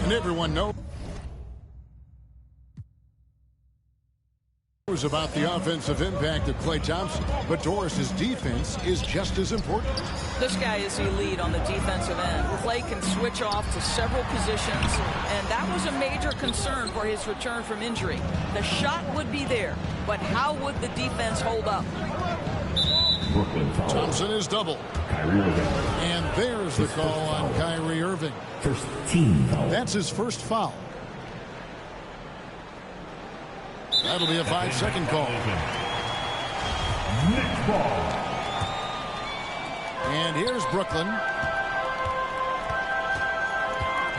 And everyone knows about the offensive impact of Klay Thompson, but Doris's defense is just as important. This guy is elite on the defensive end. Klay can switch off to several positions, and that was a major concern for his return from injury. The shot would be there, but how would the defense hold up? Thompson is double. And there's the call on Kyrie Irving. First team foul. That's his first foul. That'll be a 5-second call. Next ball. And here's Brooklyn.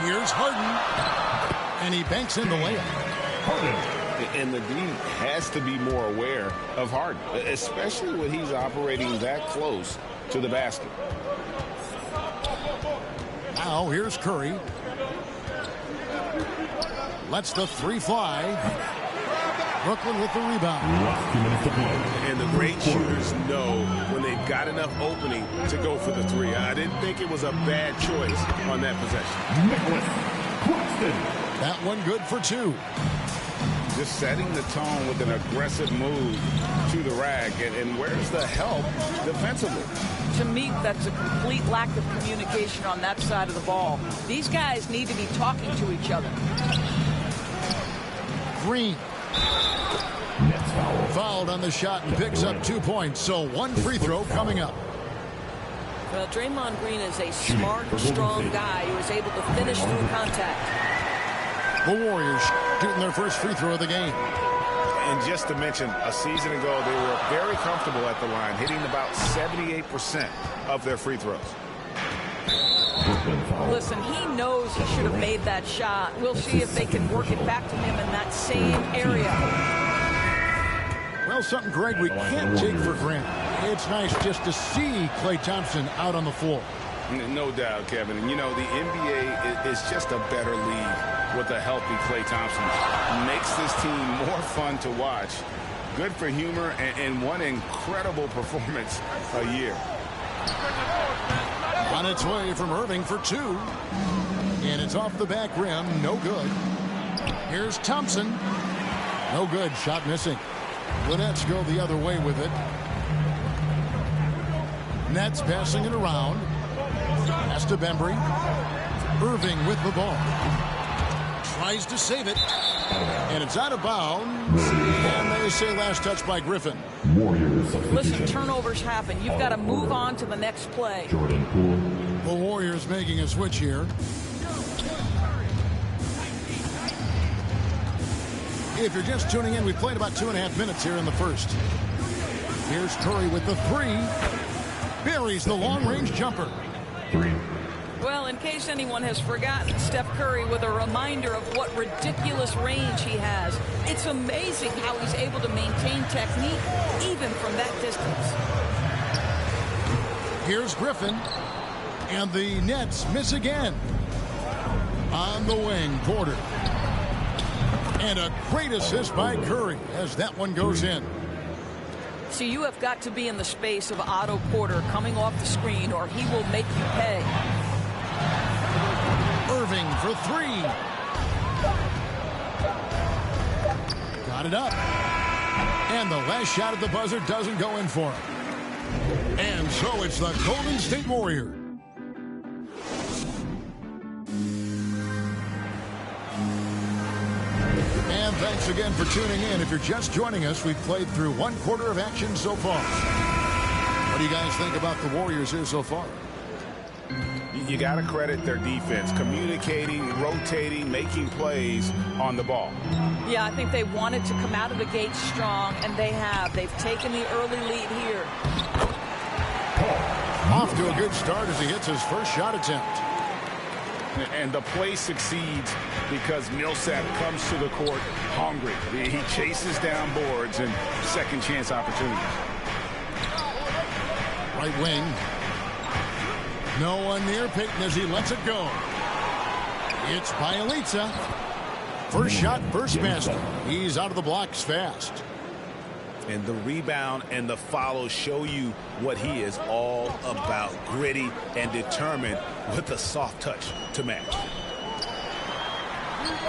Here's Harden. And he banks in the layup. Harden. And the D has to be more aware of Harden, especially when he's operating that close to the basket. Now here's Curry. Lets the three fly. Brooklyn with the rebound. And the great shooters know when they've got enough opening to go for the three. I didn't think it was a bad choice on that possession. That one good for two. Just setting the tone with an aggressive move to the rack. And where's the help defensively? To me, that's a complete lack of communication on that side of the ball. These guys need to be talking to each other. Green. Fouled on the shot and picks up 2 points. So one free throw coming up. Well, Draymond Green is a smart, strong guy who is able to finish through contact. The Warriors shooting their first free throw of the game. And just to mention, a season ago, they were very comfortable at the line, hitting about 78% of their free throws. Listen, he knows he should have made that shot. We'll see if they can work it back to him in that same area. Well, something, Greg, we can't take for granted. It's nice just to see Klay Thompson out on the floor. No doubt, Kevin. And, you know, the NBA is just a better league with a healthy Klay Thompson. Makes this team more fun to watch. Good for humor and one incredible performance a year. On its way from Irving for two. And it's off the back rim. No good. Here's Thompson. No good. Shot missing. The Nets go the other way with it. Nets passing it around. Pass to Bembry. Irving with the ball. Tries to save it. And it's out of bounds. And they say last touch by Griffin. Listen, turnovers happen. You've got to move on to the next play. The Warriors making a switch here. If you're just tuning in, we played about 2.5 minutes here in the first. Here's Curry with the three. Buries the long-range jumper. Well, in case anyone has forgotten, Steph Curry with a reminder of what ridiculous range he has. It's amazing how he's able to maintain technique even from that distance. Here's Griffin. And the Nets miss again. On the wing, Porter. And a great assist by Curry as that one goes in. So you have got to be in the space of Otto Porter coming off the screen or he will make you pay. Irving for three. Got it up. And the last shot at the buzzer doesn't go in for him. And so it's the Golden State Warriors. And thanks again for tuning in. If you're just joining us, we've played through 1/4 of action so far. What do you guys think about the Warriors here so far? You got to credit their defense, communicating, rotating, making plays on the ball. Yeah, I think they wanted to come out of the gate strong, and they have. They've taken the early lead here. Off to a good start as he hits his first shot attempt. And the play succeeds because Millsap comes to the court hungry. He chases down boards and second chance opportunities. Right wing. No one near Payton as he lets it go. It's Bielitsa. First shot, first basket. He's out of the blocks fast. And the rebound and the follow show you what he is all about. Gritty and determined with a soft touch to match.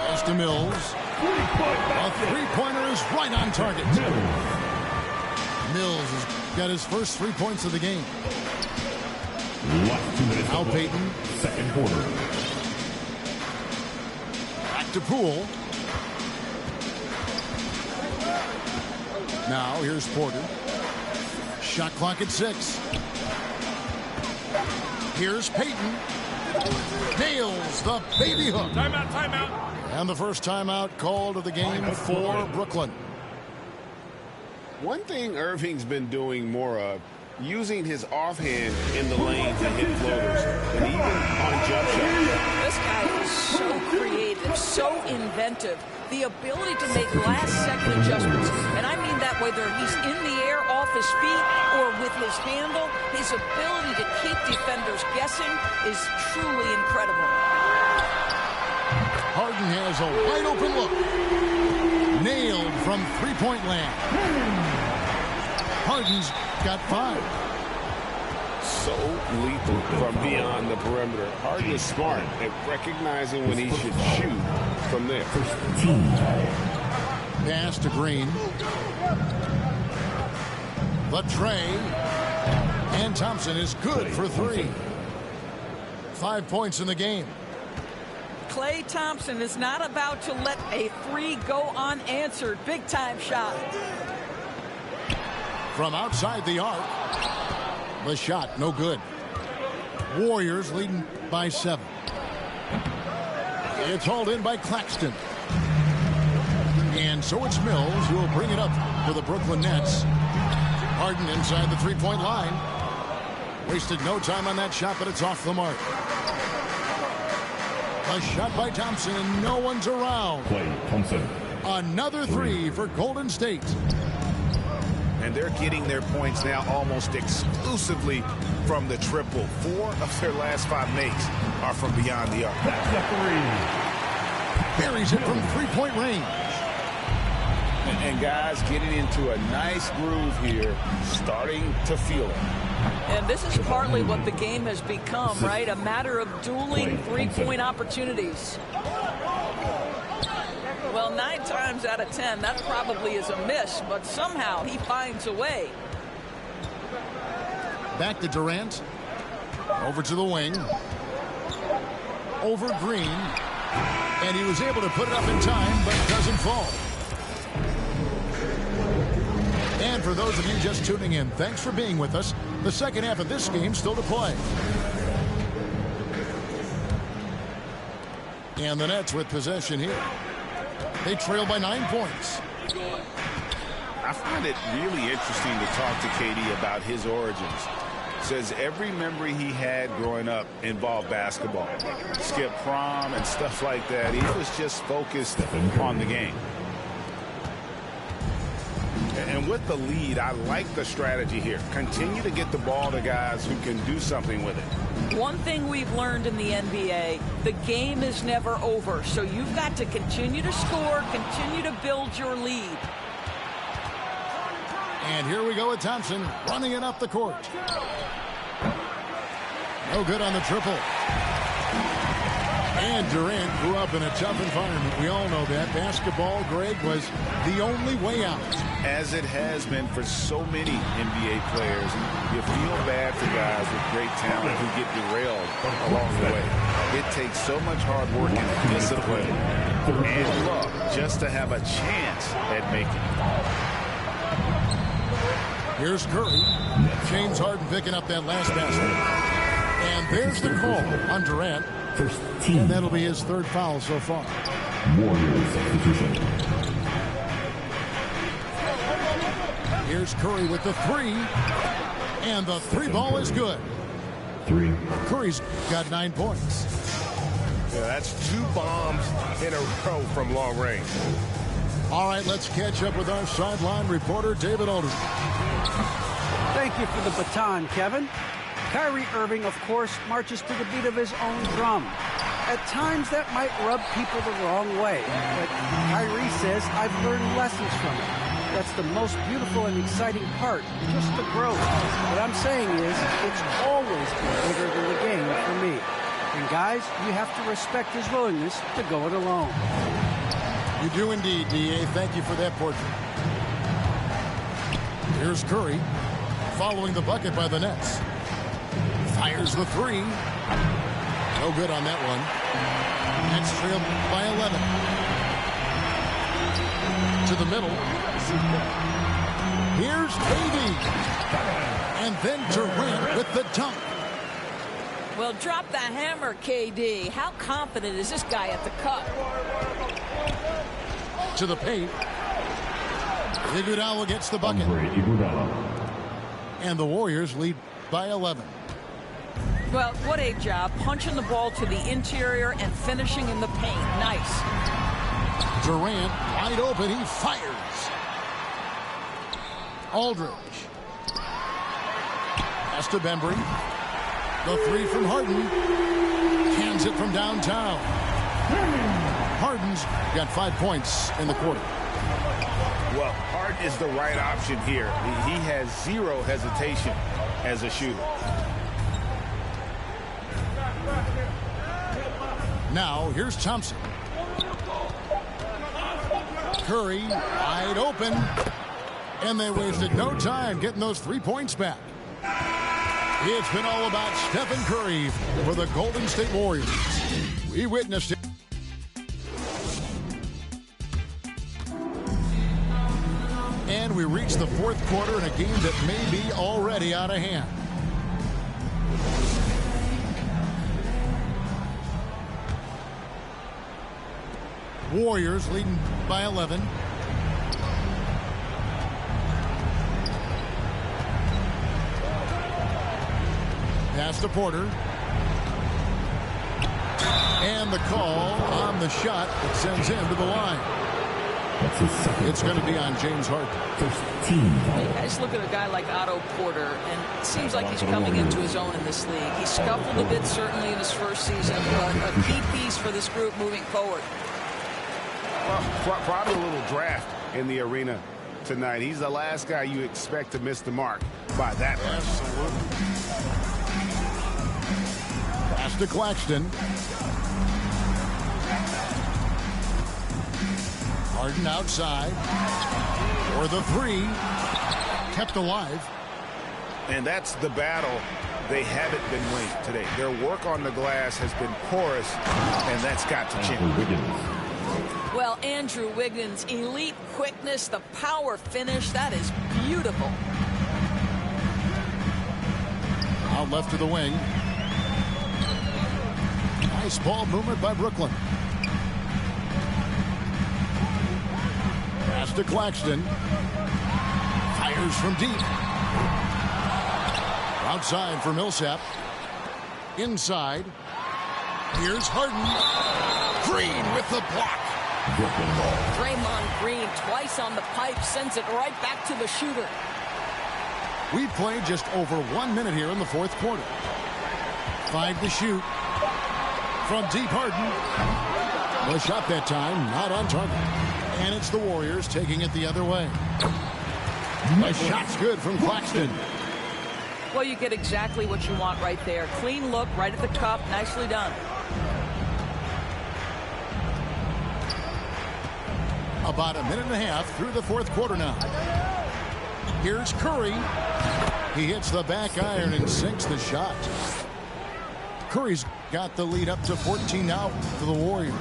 Pass to Mills. A three-pointer is right on target. Mills has got his first 3 points of the game. Last 2 minutes. Now Payton. Second quarter. Back to Poole. Now here's Porter. Shot clock at 6. Here's Payton. Nails the baby hook. Timeout, timeout. And the first timeout called of the game for Brooklyn. One thing Irving's been doing more of, using his offhand in the lane to hit floaters, and even on jump shots. This guy is so creative, so inventive. The ability to make last-second adjustments, and I mean that whether he's in the air off his feet or with his handle, his ability to keep defenders guessing is truly incredible. Harden has a wide-open look. Nailed from three-point land. Harden's got 5. So lethal from beyond the perimeter. Harden is smart at recognizing when he should shoot from there. Pass to Green. The tray. And Thompson is good for 3. 5 points in the game. Klay Thompson is not about to let a 3 go unanswered. Big-time shot. From outside the arc. The shot, no good. Warriors leading by 7. It's hauled in by Claxton. And so it's Mills who will bring it up for the Brooklyn Nets. Harden inside the three-point line. Wasted no time on that shot, but it's off the mark. A shot by Thompson, and no one's around. Klay Thompson. Another 3 for Golden State. And they're getting their points now almost exclusively from the triple. 4 of their last 5 makes are from beyond the arc. That's the 3. Buries it from three-point range. And guys getting into a nice groove here, starting to feel it. And this is partly what the game has become, right? A matter of dueling three-point opportunities. Well, 9 times out of 10, that probably is a miss, but somehow he finds a way. Back to Durant. Over to the wing. Over Green. And he was able to put it up in time, but it doesn't fall. And for those of you just tuning in, thanks for being with us. The second half of this game still to play. And the Nets with possession here. They trail by 9 points. I find it really interesting to talk to KD about his origins. Says every memory he had growing up involved basketball. Skip prom and stuff like that. He was just focused on the game. And with the lead, I like the strategy here. Continue to get the ball to guys who can do something with it. One thing we've learned in the NBA, the game is never over. So you've got to continue to score, continue to build your lead. And here we go with Thompson running it up the court. No good on the triple. And Durant grew up in a tough environment. We all know that. Basketball, Greg, was the only way out. As it has been for so many NBA players. You feel bad for guys with great talent who get derailed along the way. It takes so much hard work and discipline and luck just to have a chance at making it. Here's Curry. James Harden picking up that last basket. And there's the call on Durant. First team. And that'll be his 3rd foul so far. Warriors substitution. Here's Curry with the 3. And the 3 ball is good. 3. Curry's got 9 points. Yeah, that's 2 bombs in a row from long range. All right, let's catch up with our sideline reporter, David Aldridge. Thank you for the baton, Kevin. Kyrie Irving, of course, marches to the beat of his own drum. At times, that might rub people the wrong way. But Kyrie says, I've learned lessons from it. That's the most beautiful and exciting part, just the growth. What I'm saying is, it's always been bigger than the game for me. And guys, you have to respect his willingness to go it alone. You do indeed, D.A. Thank you for that portrait. Here's Curry, following the bucket by the Nets. Fires the three. No good on that one. Nets trail by 11. To the middle. Here's KD. And then Durant with the dunk. Well, drop the hammer, KD. How confident is this guy at the cup? To the paint. Iguodala gets the bucket. And the Warriors lead by 11. Well, what a job. Punching the ball to the interior and finishing in the paint. Nice. Durant, wide open. He fires. Aldridge. Pass to Bembry. The three from Harden. Cans it from downtown. Harden's got 5 points in the quarter. Well, Harden is the right option here. He has zero hesitation as a shooter. Now, here's Thompson. Curry, wide open. And they wasted no time getting those 3 points back. It's been all about Stephen Curry for the Golden State Warriors. We witnessed it. And we reach the fourth quarter in a game that may be already out of hand. Warriors leading by 11. Pass to Porter. And the call on the shot that sends him to the line. It's going to be on James Harden. I just look at a guy like Otto Porter, and it seems like he's coming into his own in this league. He scuffled a bit, certainly, in his first season, but a key piece for this group moving forward. Well, probably a little draft in the arena tonight. He's the last guy you expect to miss the mark by that much. Absolutely. Pass to Claxton. Harden outside. For the three. Kept alive. And that's the battle they haven't been winning today. Their work on the glass has been porous, and that's got to change. Well, Andrew Wiggins, elite quickness, the power finish, that is beautiful. Out left to the wing. Nice ball movement by Brooklyn. Pass to Claxton. Fires from deep. Outside for Millsap. Inside. Here's Harden. Green with the block. Draymond Green twice on the pipe, sends it right back to the shooter. We've played just over 1 minute here in the fourth quarter. 5 to shoot. From deep, Harden. The shot that time, not on target. And it's the Warriors taking it the other way. The shot's good from Claxton. Well, you get exactly what you want right there. Clean look, right at the cup, nicely done. About a minute and a half through the fourth quarter now. Here's Curry. He hits the back iron and sinks the shot. Curry's got the lead up to 14 now for the Warriors.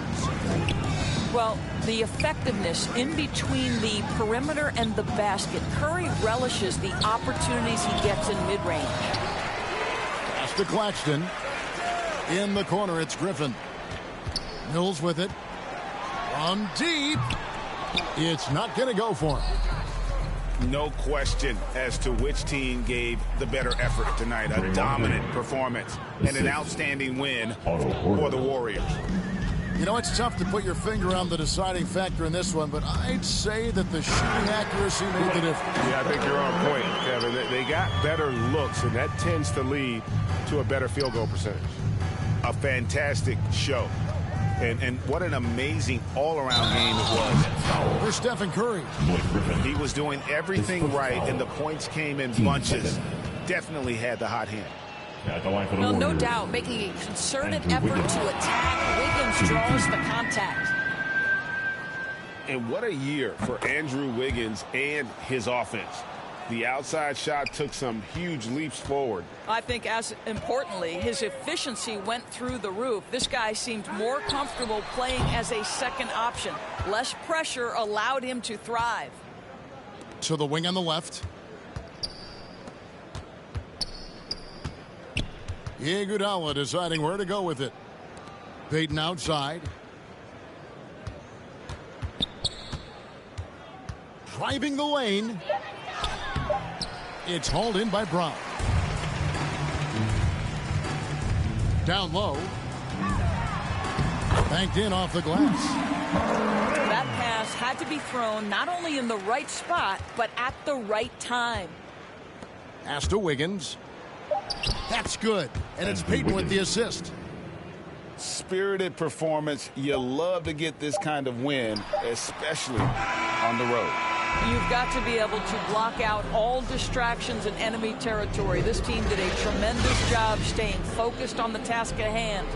Well, the effectiveness in between the perimeter and the basket. Curry relishes the opportunities he gets in mid-range. Pass to Claxton. In the corner, it's Griffin. Mills with it. From deep. It's not going to go for him. No question as to which team gave the better effort tonight. A dominant performance and an outstanding win for the Warriors. You know, it's tough to put your finger on the deciding factor in this one, but I'd say that the shooting accuracy made the difference. Yeah, I think you're on point, Kevin. They got better looks, and that tends to lead to a better field goal percentage. A fantastic show. And what an amazing all-around game it was. For Stephen Curry. He was doing everything right, and the points came in bunches. Definitely had the hot hand. Well, no doubt, making a concerted effort to attack. Wiggins draws the contact. And what a year for Andrew Wiggins and his offense. The outside shot took some huge leaps forward. I think as importantly, his efficiency went through the roof. This guy seemed more comfortable playing as a second option. Less pressure allowed him to thrive. To the wing on the left. Iguodala deciding where to go with it. Payton outside. Driving the lane. It's hauled in by Brown. Down low. Banked in off the glass. That pass had to be thrown not only in the right spot, but at the right time. Pass to Wiggins. That's good. And it's Payton with the assist. Spirited performance. You love to get this kind of win, especially on the road. You've got to be able to block out all distractions in enemy territory. This team did a tremendous job staying focused on the task at hand.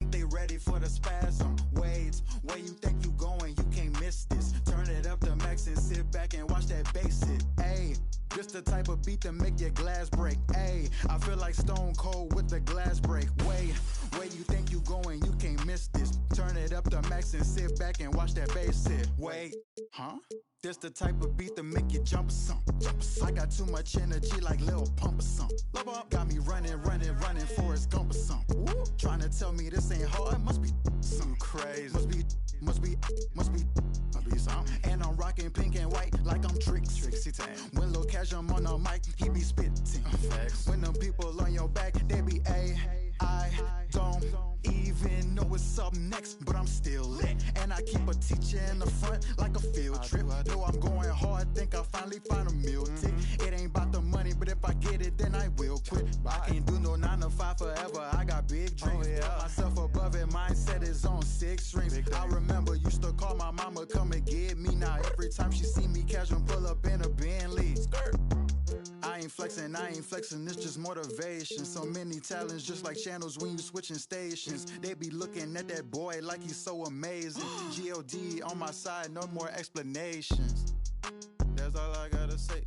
They ready for the spasm. Waves, where you think you going? You can't miss this. Turn it up to max and sit back and watch that bass hit. Ayy, just the type of beat that make your glass break. Ayy, I feel like Stone Cold with the glass break. Wait, where you think you going? You can't miss this. Turn it up to max and sit back and watch that bass hit. Wait, huh? This the type of beat that make you jump or something. I got too much energy like Lil Pump or something. Got me running, Forrest Gump or something. Trying to tell me this ain't hard, must be something crazy. Must be something. And I'm rocking pink and white like I'm Trixie Tang. When Lil Cash on the mic, he be spitting. When them people on your back, they be I don't even know what's up next, but I'm still lit. And I keep a teacher in the front like a field trip. Know I'm going hard, think I finally find a meal tick. It ain't about the money, but if I get it, then I will quit. I can't do no 9 to 5 forever, I got big dreams. Put myself above it, mindset is on 6 strings. I remember used to call my mama, come and get me. Now every time she see me casual, pull up in a Bentley. I ain't flexing, it's just motivation. So many talents, just like channels when you switching stations. They be looking at that boy like he's so amazing. G.O.D. on my side, no more explanations. That's all I gotta say.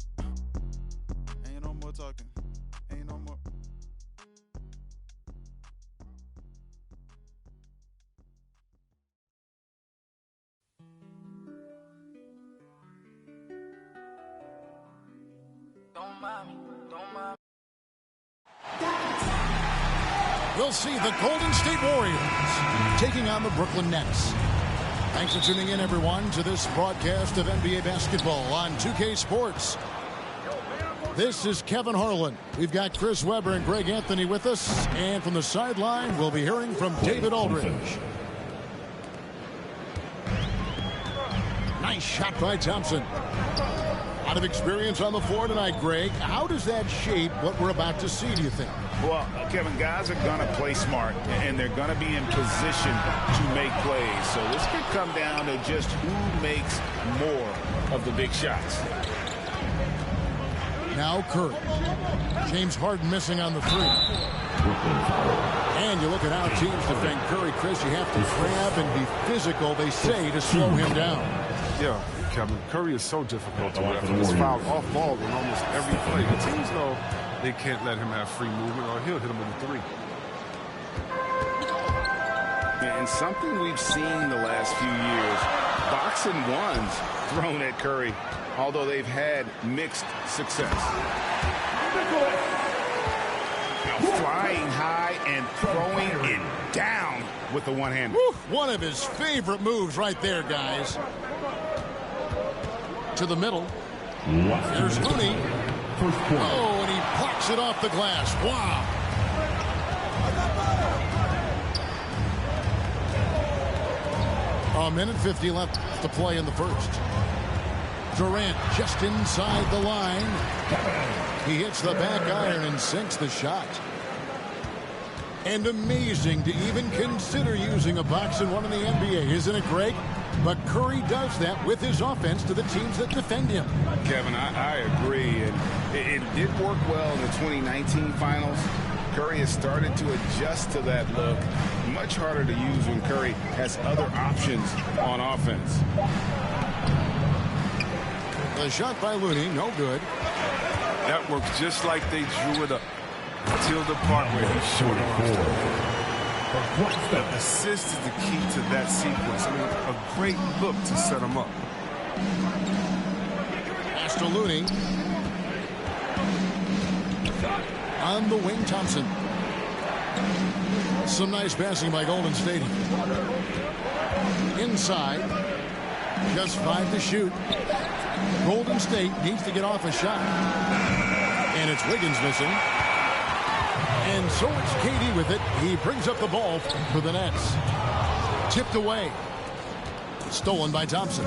Ain't no more talking, ain't no more. We'll see the Golden State Warriors taking on the Brooklyn Nets. Thanks for tuning in, everyone, to this broadcast of NBA basketball on 2K Sports. This is Kevin Harlan. We've got Chris Webber and Greg Anthony with us. And from the sideline, we'll be hearing from David Aldridge. Nice shot by Thompson. A lot of experience on the floor tonight, Greg. How does that shape what we're about to see, do you think? Well, Kevin, guys are going to play smart, and they're going to be in position to make plays. So this could come down to just who makes more of the big shots. Now Curry. James Harden missing on the 3. And you look at how teams defend Curry, Chris. You have to grab and be physical, they say, to slow him down. Yeah, Kevin, Curry is so difficult to ref. He's fouled off ball in almost every play. The teams know they can't let him have free movement or he'll hit him with a 3. And something we've seen the last few years, boxing ones thrown at Curry, although they've had mixed success. Now flying high and throwing it down with the one-hander. One of his favorite moves right there, guys. To the middle. There's Looney. Oh, and he plucks it off the glass. Wow. A minute 50 left to play in the first. Durant just inside the line. He hits the back iron and sinks the shot. And amazing to even consider using a box and one in the NBA, isn't it, Greg? But Curry does that with his offense to the teams that defend him. Kevin, I agree. And it did work well in the 2019 finals. Curry has started to adjust to that look. Much harder to use when Curry has other options on offense. The shot by Looney, no good. That works just like they drew it up until the part where he short arms. The assist is the key to that sequence. I mean, a great look to set him up. Pass to Looney. On the wing, Thompson. Some nice passing by Golden State. Inside. Just 5 to shoot. Golden State needs to get off a shot. And it's Wiggins missing. And so it's KD with it. He brings up the ball for the Nets. Tipped away. Stolen by Thompson.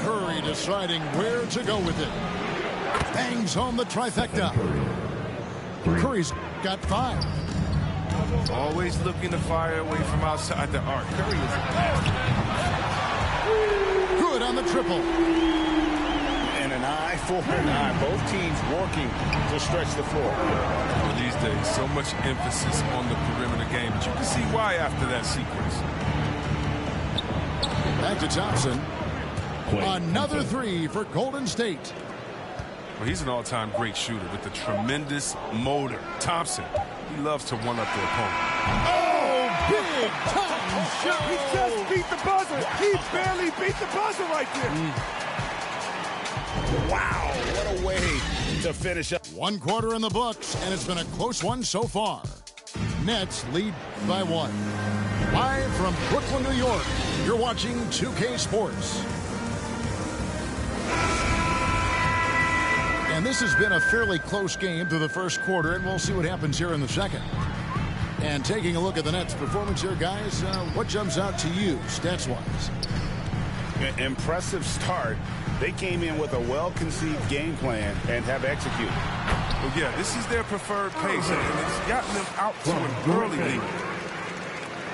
Curry deciding where to go with it. Bangs home the trifecta. Curry's got 5. Always looking to fire away from outside the arc. Curry is good on the triple. And an eye for an eye. Both teams working to stretch the floor. These days, so much emphasis on the perimeter game, but you can see why after that sequence. Back to Thompson. Another 3 for Golden State. Well, he's an all-time great shooter with a tremendous motor. Thompson, he loves to one-up the opponent. Oh, big time shot. He just beat the buzzer. He barely beat the buzzer right there. Wow, what a way to finish up. 1 quarter in the books, and it's been a close one so far. Nets lead by 1. Live from Brooklyn, New York, you're watching 2K Sports. And this has been a fairly close game through the first quarter, and we'll see what happens here in the second. And taking a look at the Nets' performance here, guys, what jumps out to you, stats-wise? Impressive start. They came in with a well-conceived game plan and have executed. Well, yeah, this is their preferred pace, and it's gotten them out to an early lead.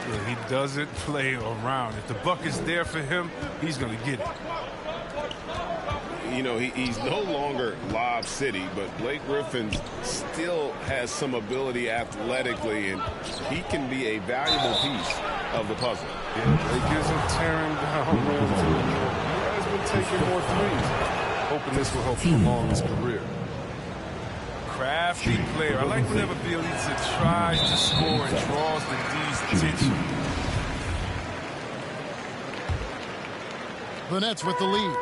Yeah, he doesn't play around. If the buck is there for him, he's going to get it. You know, he's no longer Lob City, but Blake Griffin still has some ability athletically, and he can be a valuable piece of the puzzle. Yeah, Blake isn't tearing down. He has been taking more threes. Hoping this will help him along his career. Crafty player. I like whenever Bielitsa tries to score and draws the D's attention. The Nets with the lead.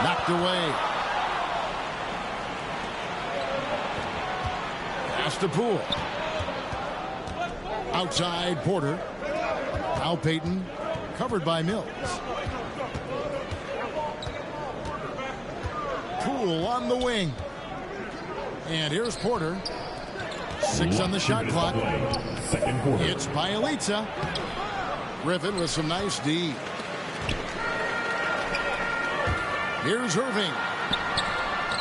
Knocked away. Pass to Poole. Outside Porter. Al Payton covered by Mills. Poole on the wing. And here's Porter. 6 on the shot clock. It's Bielitsa. Griffin with some nice D. Here's Irving.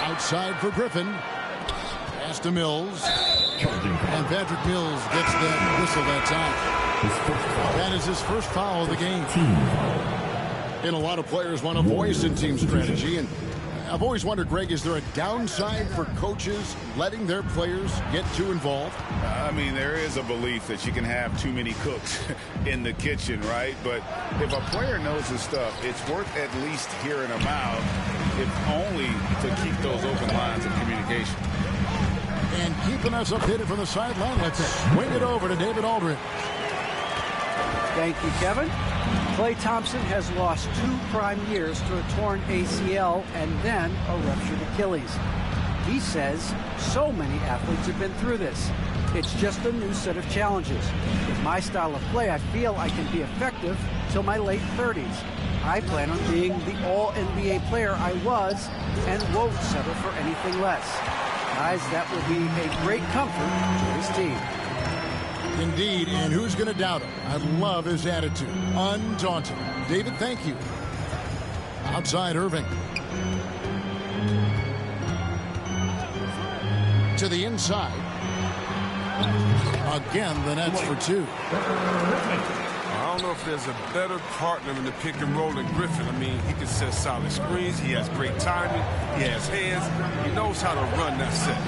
Outside for Griffin. Pass to Mills. And Patrick Mills gets that whistle that time. That is his first foul of the game. And a lot of players want a voice in team strategy. And I've always wondered, Greg, is there a downside for coaches letting their players get too involved? I mean, there is a belief that you can have too many cooks in the kitchen, right? But if a player knows his stuff, it's worth at least hearing him out, if only to keep those open lines of communication. And keeping us updated from the sideline, let's swing it over to David Aldridge. Thank you, Kevin. Klay Thompson has lost 2 prime years to a torn ACL and then a ruptured Achilles. He says so many athletes have been through this. It's just a new set of challenges. With my style of play, I feel I can be effective till my late 30s. I plan on being the all-NBA player I was and won't settle for anything less. Guys, that will be a great comfort to his team. Indeed, and who's going to doubt him? I love his attitude. Undaunted. David, thank you. Outside Irving. To the inside. Again, the Nets for 2. I don't know if there's a better partner in the pick and roll than Griffin. I mean, he can set solid screens. He has great timing. He has hands. He knows how to run that set.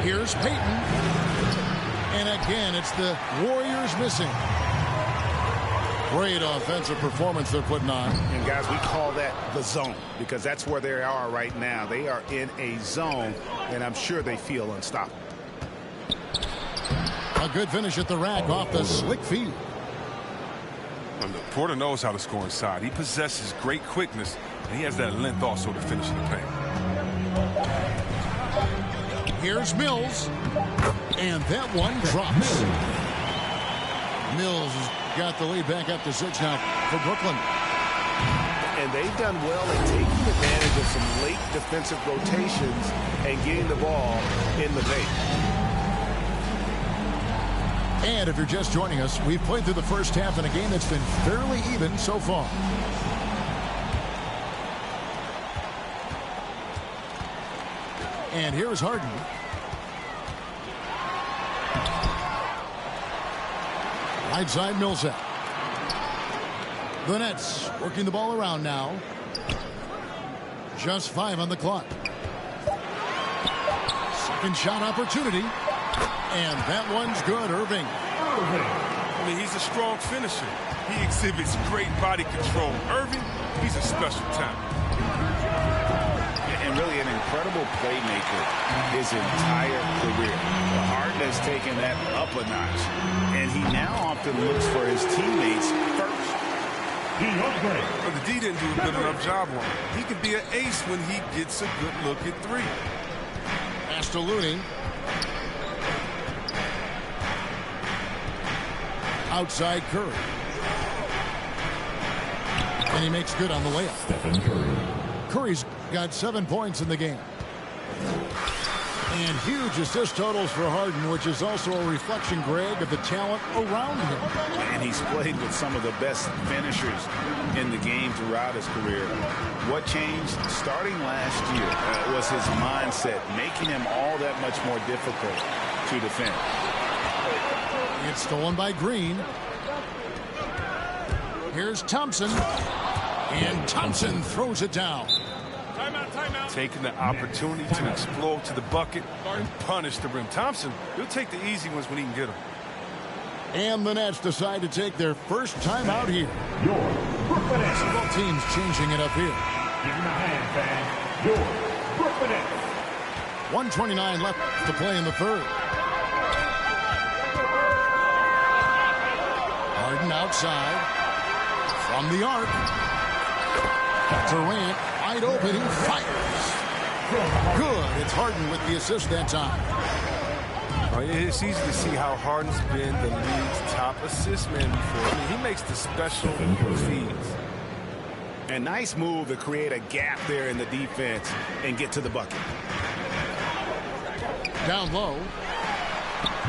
Here's Peyton. And again, it's the Warriors missing. Great offensive performance they're putting on. And guys, we call that the zone because that's where they are right now. They are in a zone, and I'm sure they feel unstoppable. A good finish at the rack off the slick feed. And Porter knows how to score inside. He possesses great quickness, and he has that length also to finish in the paint. Here's Mills. And that one drops. Mills has got the lead back up to 6 now for Brooklyn. And they've done well in taking advantage of some late defensive rotations and getting the ball in the paint. And if you're just joining us, we've played through the first half in a game that's been fairly even so far. And here's Harden. Right side Millsap. The Nets working the ball around now. Just 5 on the clock. Second shot opportunity. And that one's good, Irving. I mean, he's a strong finisher. He exhibits great body control. Irving, he's a special talent. And really an incredible playmaker his entire career. Harden has taken that up a notch. And he now often looks for his teammates first. But the D didn't do a good enough job on him. He could be an ace when he gets a good look at 3. Pass to Looney. Outside Curry. And he makes good on the layup. Stephen Curry. Curry's got 7 points in the game. And huge assist totals for Harden, which is also a reflection, Greg, of the talent around him. And he's played with some of the best finishers in the game throughout his career. What changed starting last year was his mindset, making him all that much more difficult to defend. It's stolen by Green. Here's Thompson. And Thompson throws it down. Timeout. Taking the opportunity to explode to the bucket and punish the rim. Thompson, he'll take the easy ones when he can get them. And the Nets decide to take their first time out here. Both teams changing it up here. Give him a hand, fan. Your Brooklyn Nets. 1:29 left to play in the third. Harden outside. From the arc. Durant wide open. He fires. Good. It's Harden with the assist that time. It's easy to see how Harden's been the league's top assist man before. I mean, he makes the special feeds. A nice move to create a gap there in the defense and get to the bucket. Down low.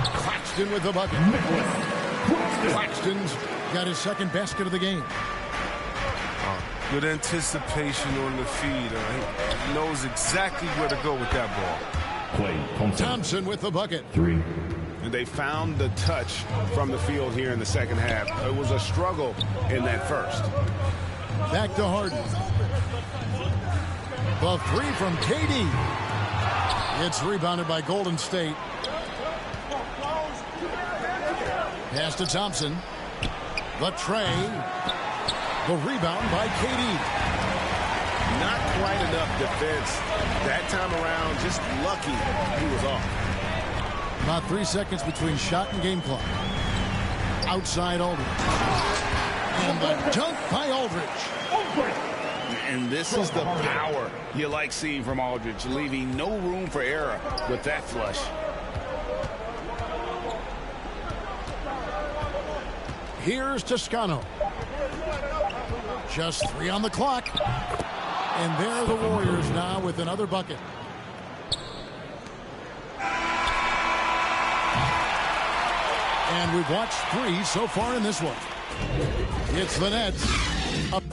Claxton with the bucket. Claxton's got his second basket of the game. Good anticipation on the feed. He knows exactly where to go with that ball. Thompson with the bucket. 3. And they found the touch from the field here in the second half. It was a struggle in that first. Back to Harden. The 3 from KD. It's rebounded by Golden State. Pass to Thompson. The tray. The rebound by KD. Not quite enough defense that time around. Just lucky he was off. About 3 seconds between shot and game clock. Outside Aldridge. And the dunk by Aldridge. And this is the power you like seeing from Aldridge, leaving no room for error with that flush. Here's Toscano. Just 3 on the clock. And there are the Warriors now with another bucket. And we've watched 3 so far in this one. It's the Nets. Up.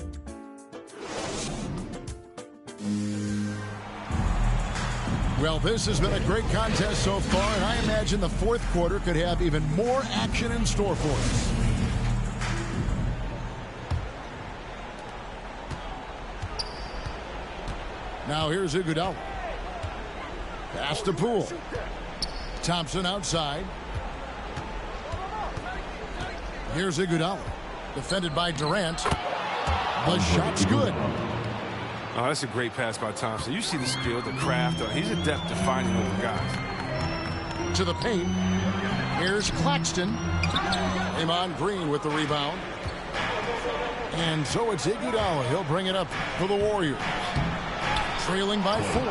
Well, this has been a great contest so far, and I imagine the fourth quarter could have even more action in store for us. Now here's Iguodala. Pass to Poole. Thompson outside. Here's Iguodala. Defended by Durant. The shot's good. Oh, that's a great pass by Thompson. You see the skill, the craft. He's adept at finding open guys. To the paint. Here's Claxton. Draymond Green with the rebound. And so it's Iguodala. He'll bring it up for the Warriors. Trailing by 4.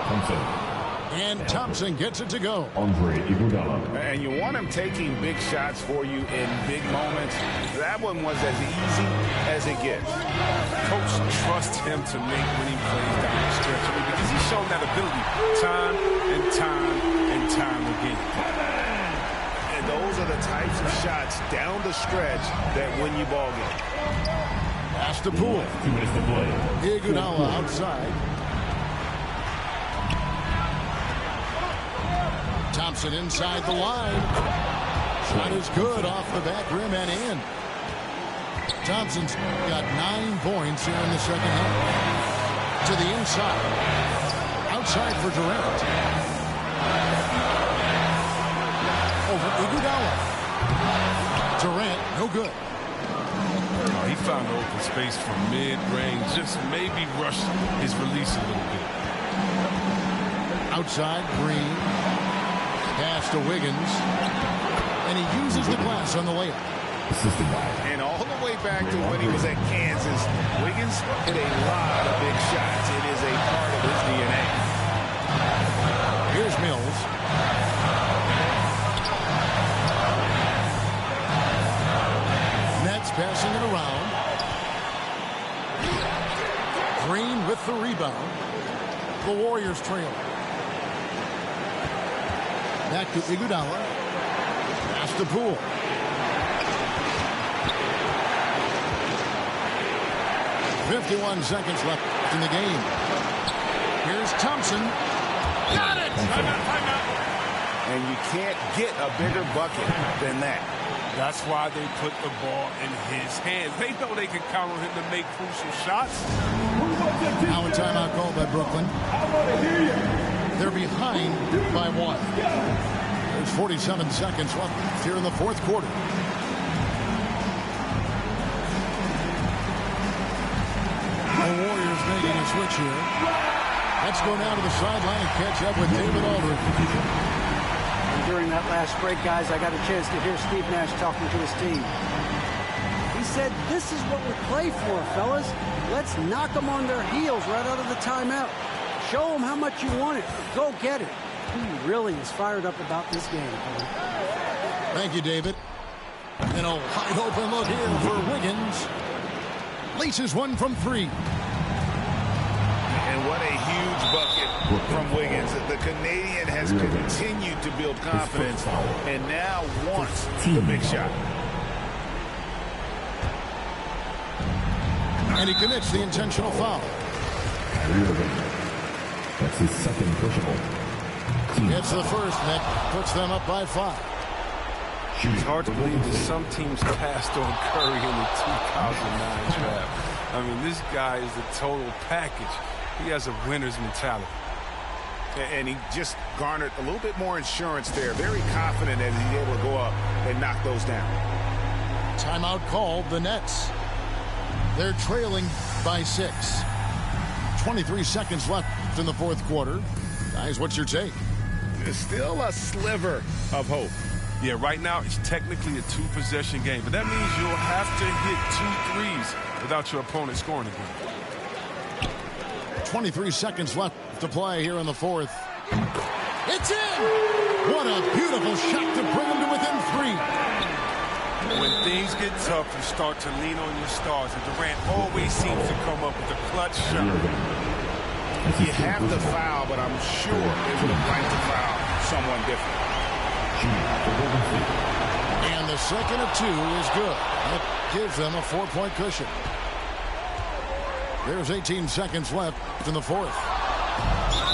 And Thompson gets it to go. And you want him taking big shots for you in big moments. That one was as easy as it gets. Coach trusts him to make winning plays down the stretch. I mean, because he's shown that ability time and time and time again. And those are the types of shots down the stretch that win you ball games. Pass to Poole. Iguodala outside. Thompson inside the line. Shot is good off the back rim and in. Thompson's got 9 points here in the second half. To the inside. Outside for Durant. Over Iguodala. Durant, no good. Oh, he found the open space from mid-range. Just maybe rush his release a little bit. Outside, Green. Pass to Wiggins. And he uses the glass on the layup. And all the way back to when he was at Kansas, Wiggins hit a lot of big shots. It is a part of his DNA. Here's Mills. Nets passing it around. Green with the rebound. The Warriors trail. Back to Iguodala. Pass to Poole. .51 seconds left in the game. Here's Thompson. Got it! And you can't get a bigger bucket than that. That's why they put the ball in his hands. They know they can count on him to make crucial shots. Now a timeout called by Brooklyn. They're behind by 1. There's 47 seconds left here in the fourth quarter. The Warriors making a switch here. Let's go down to the sideline and catch up with David Aldridge. And during that last break, guys, I got a chance to hear Steve Nash talking to his team. He said, "This is what we play for, fellas. Let's knock them on their heels right out of the timeout. Show them how much you want it. Go get it." He really is fired up about this game. Thank you, David. And a wide open look here for Wiggins. Laces one from 3. And what a huge bucket from Wiggins. The Canadian has continued to build confidence and now wants the big shot. And he commits the intentional foul. That's his second personal. It's the first, and that puts them up by 5. It's hard to believe that some teams passed on Curry in the 2009 draft. I mean, this guy is the total package. He has a winner's mentality. And he just garnered a little bit more insurance there. Very confident that he's able to go up and knock those down. Timeout called the Nets. They're trailing by 6. 23 seconds left in the fourth quarter. Guys, what's your take? There's still a sliver of hope. Yeah, right now it's technically a 2-possession game, but that means you'll have to hit 2 threes without your opponent scoring again. 23 seconds left to play here in the fourth. It's in! What a beautiful shot to bring them to within 3. When things get tough, you start to lean on your stars, and Durant always seems to come up with a clutch shot. You have to foul, but I'm sure they would have liked to foul someone different. And the second of 2 is good. That gives them a 4-point cushion. There's 18 seconds left in the fourth.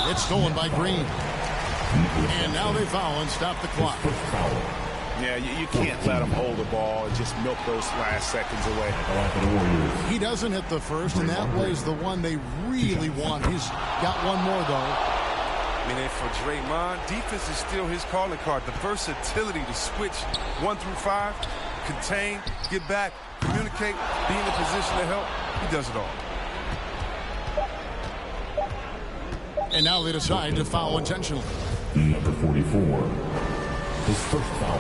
It's stolen by Green. And now they foul and stop the clock. Yeah, you can't let him hold the ball and just milk those last seconds away. He doesn't hit the first, and that was the one they really want. He's got one more, though. I mean, and for Draymond, defense is still his calling card. The versatility to switch 1 through 5, contain, get back, communicate, be in a position to help. He does it all. And now they decide to foul intentionally. Number 44. His first foul.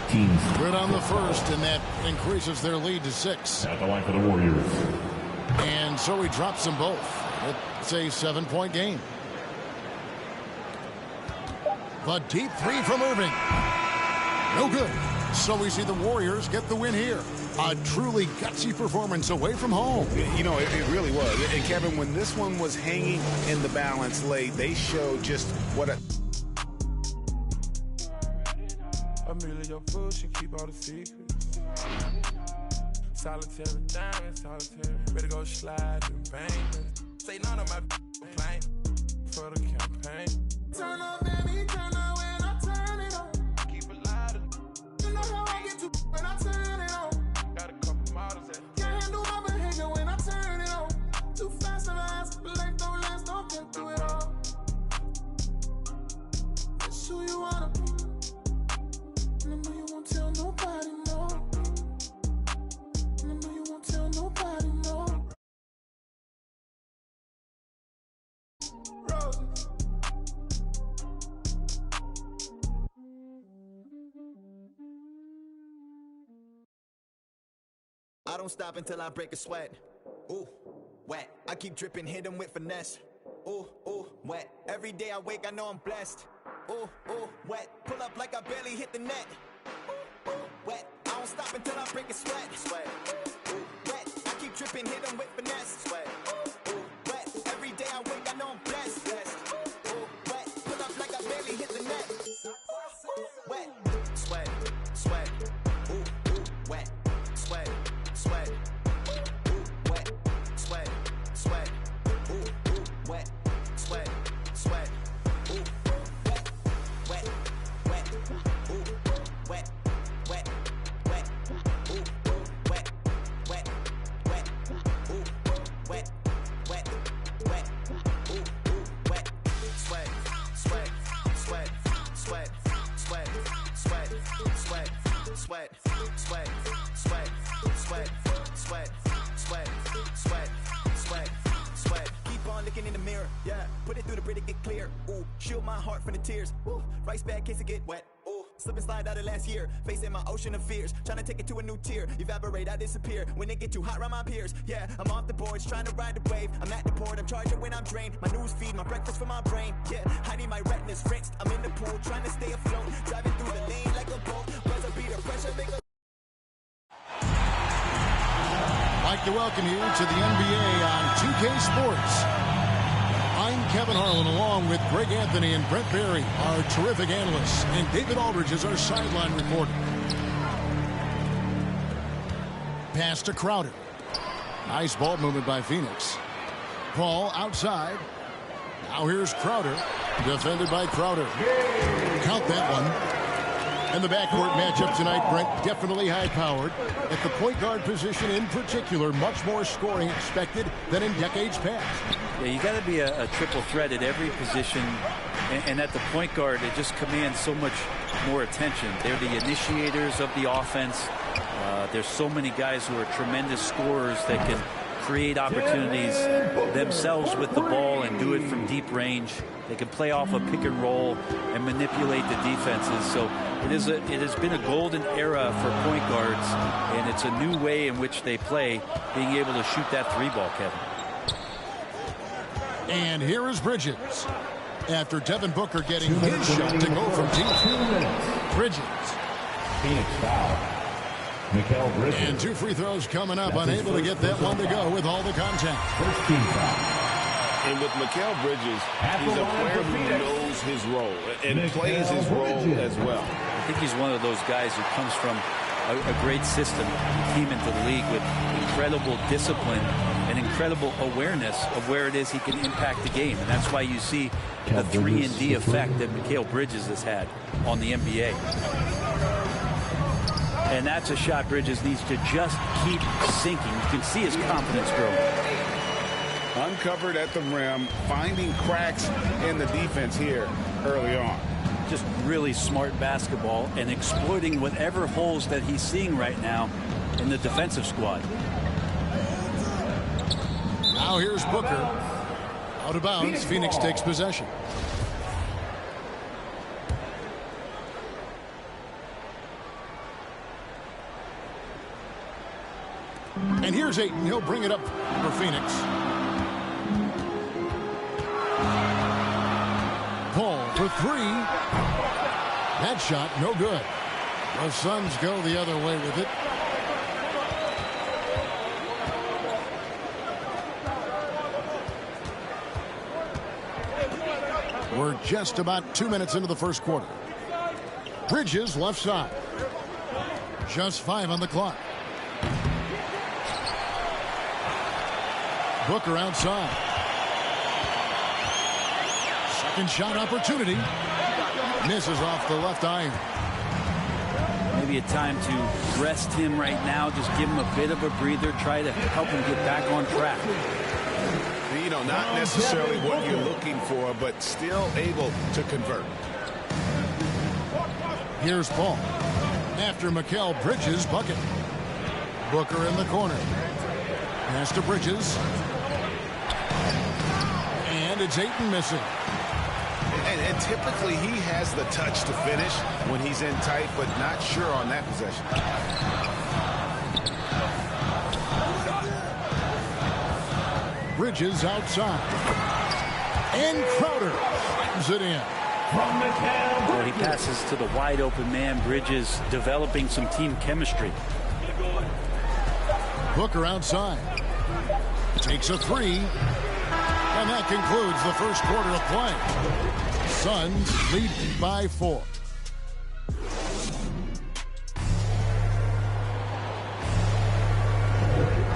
Teams Good on the first, and that increases their lead to 6. at the line for the Warriors. And so he drops them both. It's a 7-point game. The deep three from Irving. No good. So we see the Warriors get the win here. A truly gutsy performance away from home. You know, it really was. And Kevin, when this one was hanging in the balance late, they showed just what a... Amelia food, she keep all the secrets. Solitary diamond, solitary. Ready to go slide and bang. Say none of my complaint for the campaign. Turn up, baby, turn up when I turn it on. Keep it loud. You know how I get to when I turn it on. Got a couple models that can't handle my behavior when I turn it on. Too fast and fast, life don't last, don't get through it all. It's who you wanna be. And I know you won't tell nobody, no. And I know you won't tell nobody, no. Roses. I don't stop until I break a sweat. Ooh, wet. I keep dripping, hit 'em with finesse. Ooh, ooh, wet. Every day I wake, I know I'm blessed. Ooh, ooh, wet. Pull up like I barely hit the net. Ooh, ooh, wet. I don't stop until I break a sweat. Sweat. Ooh, wet. I keep dripping, hit 'em with finesse. Sweat. Ooh, wet. Every day I wake, I know I'm blessed. Blessed. Ooh, wet. Pull up like I barely hit the net. Wet. Sweat. Sweat. Ooh, ooh, wet. Sweat. Sweat. Ooh, wet. Sweat. Sweat. Ooh, ooh, wet. Sweat. Sweat. Ooh, wet. Wet. Wet. Ooh, wet. Wet. Wet. Ooh, wet. Wet. Wet. Ooh, wet. Wet. Wet. Ooh, wet. Sweat. Sweat. Sweat. Sweat. Sweat. Sweat. Sweat. Sweat. Sweat. Sweat. Sweat, sweat, sweat, sweat, sweat, sweat. Keep on looking in the mirror, yeah. Put it through the Brita, get clear. Ooh, shield my heart from the tears. Ooh, rice bag case it get wet. Ooh, slip and slide out of last year. Facing my ocean of fears, trying to take it to a new tier. Evaporate, I disappear when it get too hot around my peers. Yeah, I'm off the boards, trying to ride the wave. I'm at the port, I'm charging when I'm drained. My news feed, my breakfast for my brain. Yeah, hiding my retinas rinsed. I'm in the pool, trying to stay afloat. Driving through the lane like a boat. Buzzer beater, pressure make a I'd like to welcome you to the NBA on 2K Sports. I'm Kevin Harlan, along with Greg Anthony and Brent Barry, our terrific analysts, and David Aldridge is our sideline reporter. Pass to Crowder. Nice ball movement by Phoenix. Ball outside. Now here's Crowder. Defended by Crowder. Count that one. And the backcourt matchup tonight, Brent, definitely high-powered. At the point guard position in particular, much more scoring expected than in decades past. Yeah, you got to be a triple threat at every position. And at the point guard, it just commands so much more attention. They're the initiators of the offense. There's so many guys who are tremendous scorers that can create opportunities themselves with the ball and do it from deep range. They can play off a pick and roll and manipulate the defenses. So it has been a golden era for point guards, and it's a new way in which they play, being able to shoot that three ball, Kevin. And here is Bridges. After Devin Booker getting his shot to go from deep. Bridges. Phoenix foul. Mikal Bridges. And 2 free throws coming up, unable to get that one to go with all the contact. First team foul. And with Mikal Bridges, he's a player who knows his role and plays his role as well. I think he's one of those guys who comes from a great system. He came into the league with incredible discipline and incredible awareness of where it is he can impact the game. And that's why you see the 3-and-D effect that Mikal Bridges has had on the NBA. And that's a shot Bridges needs to just keep sinking. You can see his confidence growing. Uncovered at the rim, finding cracks in the defense here early on. Just really smart basketball and exploiting whatever holes that he's seeing right now in the defensive squad. Now here's Booker. Out of bounds. Phoenix takes possession. And here's Ayton. He'll bring it up for Phoenix. Paul for three. That shot, no good. The Suns go the other way with it. We're just about 2 minutes into the first quarter. Bridges left side. Just 5 on the clock. Booker outside. Second shot opportunity. Misses off the left iron. Maybe a time to rest him right now. Just give him a bit of a breather. Try to help him get back on track. You know, not necessarily what you're looking for, but still able to convert. Here's Paul. After Mikal Bridges' bucket. Booker in the corner. Pass to Bridges. And it's Ayton missing. And typically he has the touch to finish when he's in tight, but not sure on that possession. Bridges outside. And Crowder slams it in. Well, he passes to the wide open man. Bridges developing some team chemistry. Booker outside. Takes a three. And that concludes the first quarter of play. Suns lead by 4.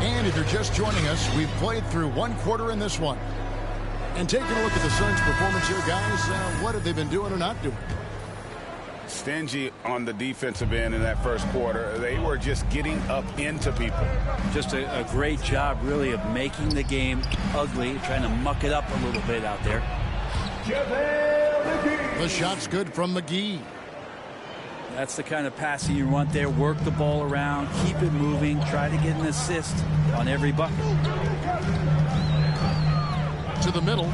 And if you're just joining us, we've played through 1 quarter in this one. And taking a look at the Suns' performance here, guys, what have they been doing or not doing? Stingy on the defensive end in that first quarter. They were just getting up into people. Just a great job, really, of making the game ugly, trying to muck it up a little bit out there. The shot's good from McGee. That's the kind of passing you want there. Work the ball around, keep it moving, try to get an assist on every bucket. To the middle.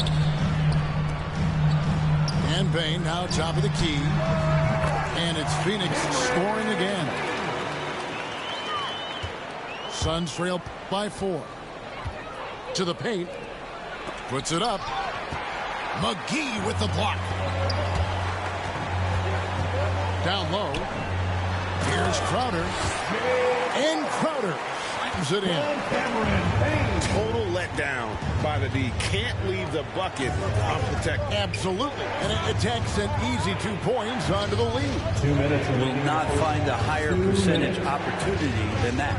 And Bain now top of the key. And it's Phoenix scoring again. Suns trail by 4. To the paint. Puts it up. McGee with the block. Down low. Here's Crowder. And Crowder slams it in. Total letdown by the D. Can't leave the bucket unprotected. Absolutely. And it takes an easy 2 points onto the lead. 2 minutes. Will not find a higher percentage opportunity than that.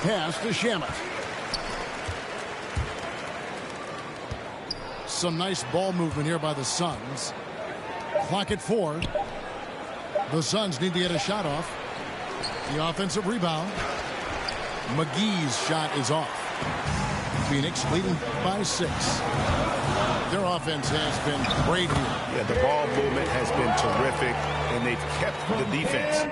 Pass to Shamet. Some nice ball movement here by the Suns. Clock at 4. The Suns need to get a shot off. The offensive rebound. McGee's shot is off. Phoenix leading by 6. Their offense has been great here. Yeah, the ball movement has been terrific, and they've kept the defense.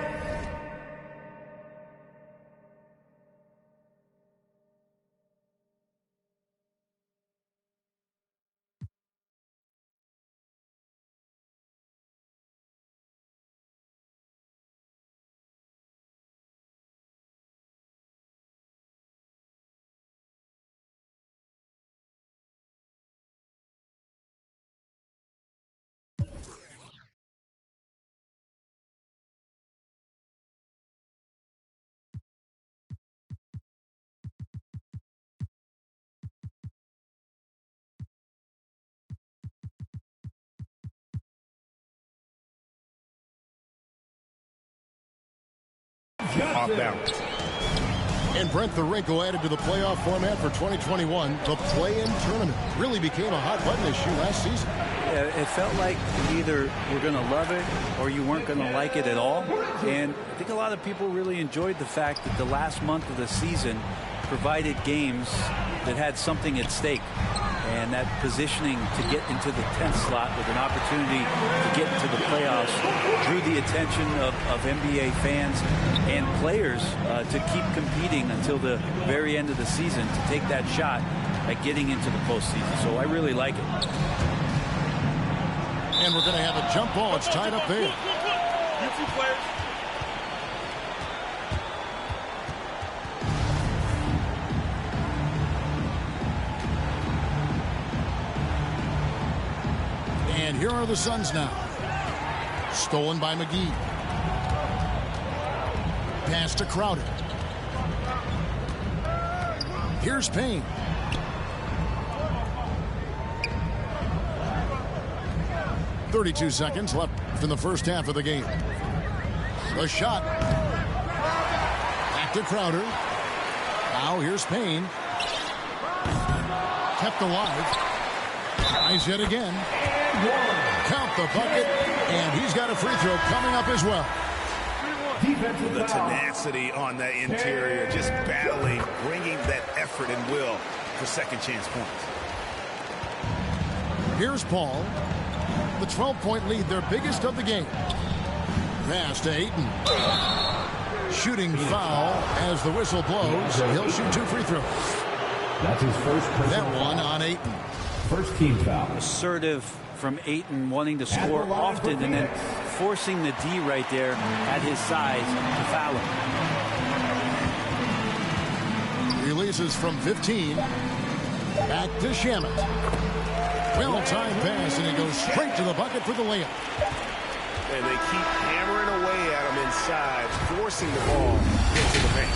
Off balance. And Brent, the wrinkle added to the playoff format for 2021, the play-in tournament really became a hot button issue last season. Yeah, it felt like you either were going to love it or you weren't going to like it at all. And I think a lot of people really enjoyed the fact that the last month of the season provided games that had something at stake. And that positioning to get into the 10th slot with an opportunity to get into the playoffs drew the attention of NBA fans and players to keep competing until the very end of the season to take that shot at getting into the postseason. So I really like it. And we're going to have a jump ball. It's tied up there. And here are the Suns now. Stolen by McGee. Pass to Crowder. Here's Payne. .32 seconds left in the first half of the game. The shot. Back to Crowder. Now here's Payne. Kept alive. Tries yet again. Count the bucket. And he's got a free throw coming up as well. The tenacity on that interior, just battling, bringing that effort and will for second chance points. Here's Paul. The 12-point lead, their biggest of the game. Pass to Ayton. Shooting foul as the whistle blows. He'll shoot 2 free throws. That's his first personal That one on Ayton. First team foul. Assertive from Ayton, wanting to score often and then forcing the D right there at his size to foul him. Releases from 15. Back to Shamet. Well-timed pass, and he goes straight to the bucket for the layup. And they keep hammering away at him inside, forcing the ball into the paint.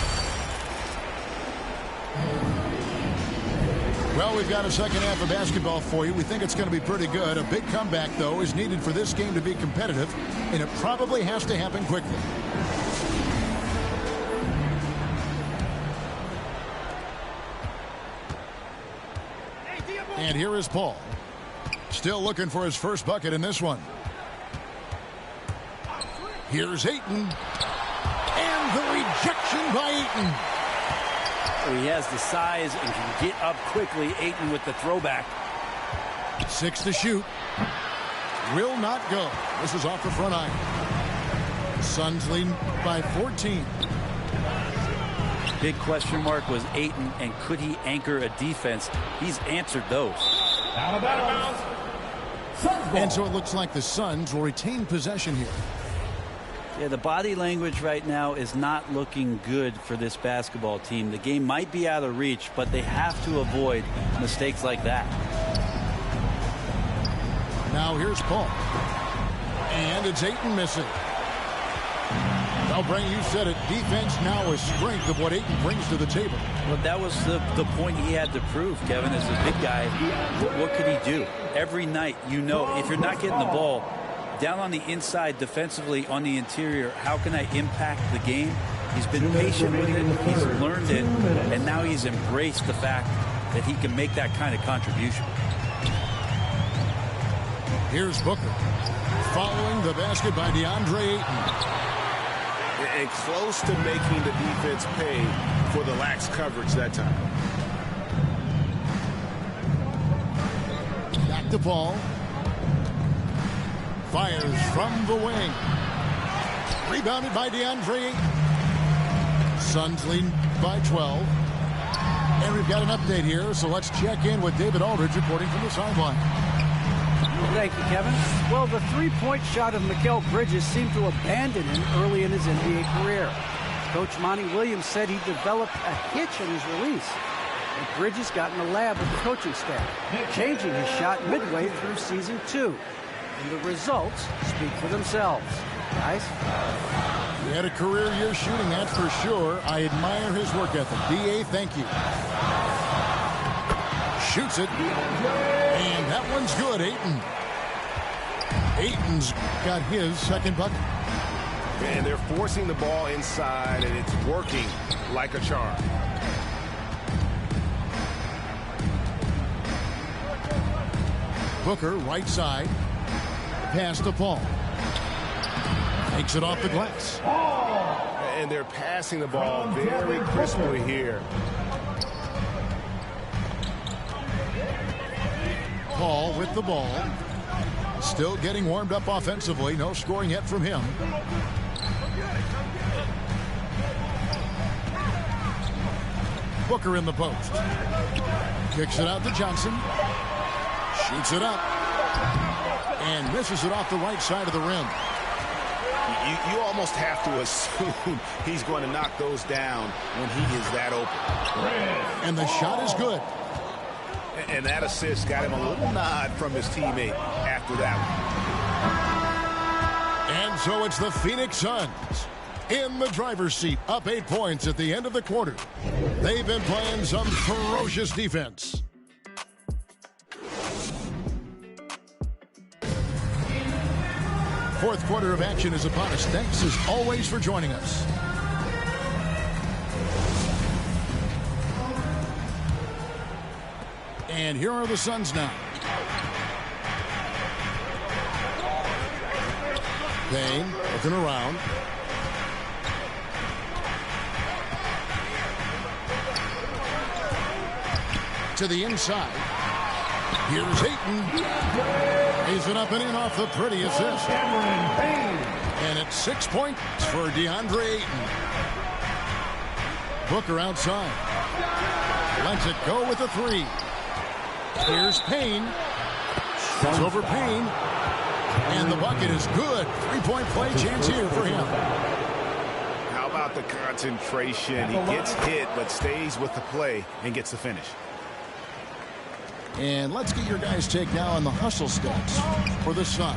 Well, we've got a second half of basketball for you. We think it's going to be pretty good. A big comeback, though, is needed for this game to be competitive, and it probably has to happen quickly. And here is Paul. Still looking for his first bucket in this one. Here's Ayton. And the rejection by Ayton. He has the size and can get up quickly. Ayton with the throwback. 6 to shoot. Will not go. This is off the front iron. Suns lead by 14. Big question mark was Ayton, and could he anchor a defense? He's answered those. Out of bounds. And so it looks like the Suns will retain possession here. Yeah, the body language right now is not looking good for this basketball team. The game might be out of reach, but they have to avoid mistakes like that. Now here's Paul. And it's Ayton missing. Well, Brent, you said it. Defense now a strength of what Ayton brings to the table. Well, that was the point he had to prove, Kevin, as a big guy. What could he do? Every night, you know, if you're not getting the ball down on the inside defensively on the interior, how can I impact the game? He's been patient with it. He's learned it. And now he's embraced the fact that he can make that kind of contribution. Here's Booker. Following the basket by DeAndre Ayton. And close to making the defense pay for the lax coverage that time. Back to Paul. Fires from the wing. Rebounded by DeAndre Ayton. Suns lead by 12. And we've got an update here, so let's check in with David Aldridge reporting from the sideline. Thank you, Kevin. Well, the three-point shot of Mikal Bridges seemed to abandon him early in his NBA career. Coach Monty Williams said he developed a hitch in his release. And Bridges got in the lab with the coaching staff, changing his shot midway through season 2. And the results speak for themselves. Guys? He had a career year shooting, that's for sure. I admire his work ethic. D.A., thank you. Shoots it. And that one's good, Ayton. Ayton's got his second bucket. And they're forcing the ball inside, and it's working like a charm. Booker, right side. Pass to Paul. Takes it off the glass. And they're passing the ball very crisply here. Paul with the ball. Still getting warmed up offensively. No scoring yet from him. Booker in the post. Kicks it out to Johnson. Shoots it up. And misses it off the right side of the rim. You almost have to assume he's going to knock those down when he is that open. And the shot is good. And that assist got him a little nod from his teammate after that one. And so it's the Phoenix Suns in the driver's seat, up 8 points at the end of the quarter. They've been playing some ferocious defense. Fourth quarter of action is upon us. Thanks as always for joining us. And here are the Suns now. Payne looking around. To the inside. Here's Ayton. He's it up and in off the pretty assist. And it's 6 points for DeAndre Ayton. Booker outside. Lets it go with a three. Here's Payne. It's over Payne. And the bucket is good. 3-point play chance here for him. How about the concentration? He gets hit but stays with the play and gets the finish. And let's get your guys' take now on the hustle stats for the Suns.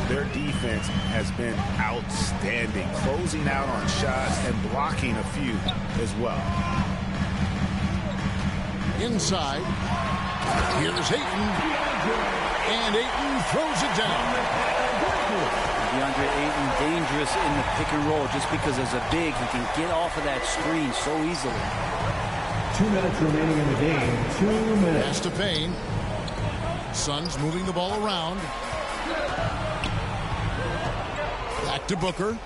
Their defense has been outstanding, closing out on shots and blocking a few as well. Inside, here's Ayton, and Ayton throws it down. DeAndre Ayton dangerous in the pick and roll just because as a big, he can get off of that screen so easily. 2 minutes remaining in the game. 2 minutes. Pass to Payne. Suns moving the ball around. Back to Booker.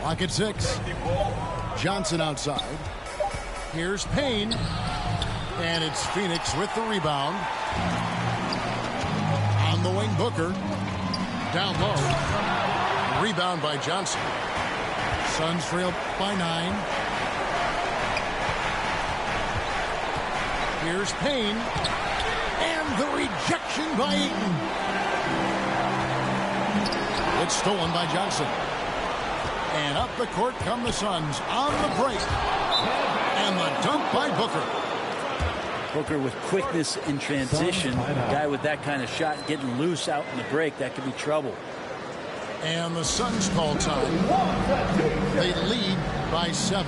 Lock at 6. Johnson outside. Here's Payne. And it's Phoenix with the rebound. On the wing, Booker. Down low. Rebound by Johnson. Suns trail by 9. Here's Payne. And the rejection by Ayton. It's stolen by Johnson. And up the court come the Suns on the break. And the dunk by Booker. Booker with quickness in transition. A guy with that kind of shot getting loose out in the break, that could be trouble. And the Suns call time. They lead by 7.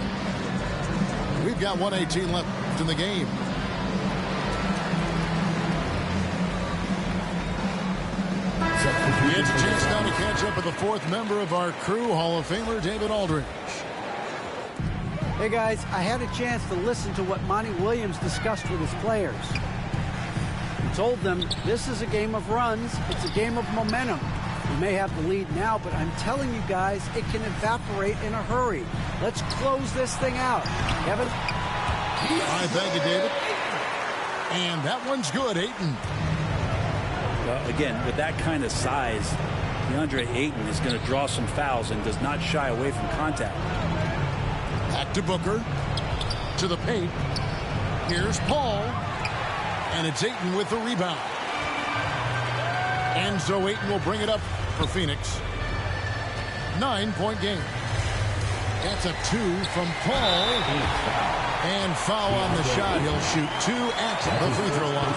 We've got 1:18 left in the game. He gets a chance now to catch up with the 4th member of our crew, Hall of Famer David Aldridge. Hey guys, I had a chance to listen to what Monty Williams discussed with his players. He told them this is a game of runs, it's a game of momentum. We may have the lead now, but I'm telling you guys, it can evaporate in a hurry. Let's close this thing out. Kevin? I thank you, David. And that one's good, Ayton. Again, with that kind of size, DeAndre Ayton is going to draw some fouls and does not shy away from contact. Back to Booker. To the paint. Here's Paul. And it's Ayton with the rebound. And so Ayton will bring it up for Phoenix. 9-point game. That's a 2 from Paul. And foul on the shot. He'll shoot 2 at the free throw line.